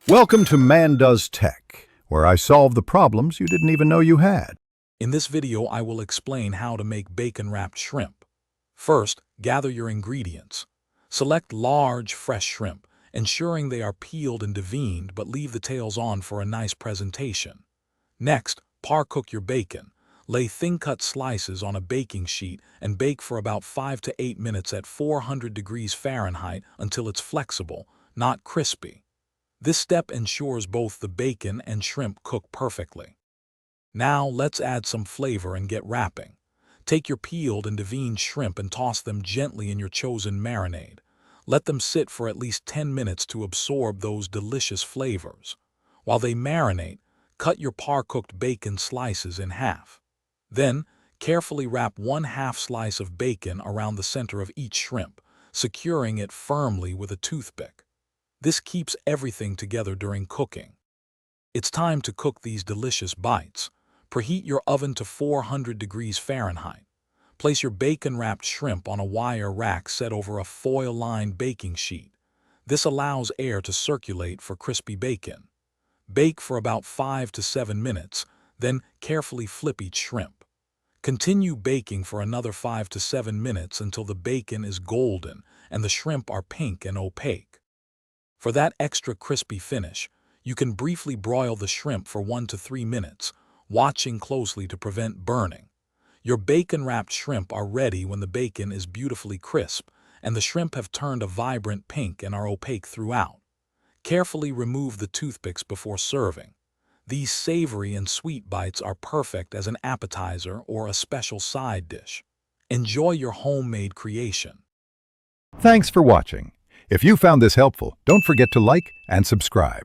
Welcome to Man Does Tech, where I solve the problems you didn't even know you had. In this video, I will explain how to make bacon-wrapped shrimp. First, gather your ingredients. Select large, fresh shrimp, ensuring they are peeled and deveined but leave the tails on for a nice presentation. Next, par-cook your bacon. Lay thin-cut slices on a baking sheet and bake for about 5 to 8 minutes at 400 degrees Fahrenheit until it's flexible, not crispy. This step ensures both the bacon and shrimp cook perfectly. Now let's add some flavor and get wrapping. Take your peeled and deveined shrimp and toss them gently in your chosen marinade. Let them sit for at least 10 minutes to absorb those delicious flavors. While they marinate, cut your par-cooked bacon slices in half. Then, carefully wrap 1/2 slice of bacon around the center of each shrimp, securing it firmly with a toothpick. This keeps everything together during cooking. It's time to cook these delicious bites. Preheat your oven to 400 degrees Fahrenheit. Place your bacon-wrapped shrimp on a wire rack set over a foil-lined baking sheet. This allows air to circulate for crispy bacon. Bake for about 5 to 7 minutes, then carefully flip each shrimp. Continue baking for another 5 to 7 minutes until the bacon is golden and the shrimp are pink and opaque. For that extra crispy finish, you can briefly broil the shrimp for 1 to 3 minutes, watching closely to prevent burning. Your bacon-wrapped shrimp are ready when the bacon is beautifully crisp and the shrimp have turned a vibrant pink and are opaque throughout. Carefully remove the toothpicks before serving. These savory and sweet bites are perfect as an appetizer or a special side dish. Enjoy your homemade creation. Thanks for watching. If you found this helpful, don't forget to like and subscribe.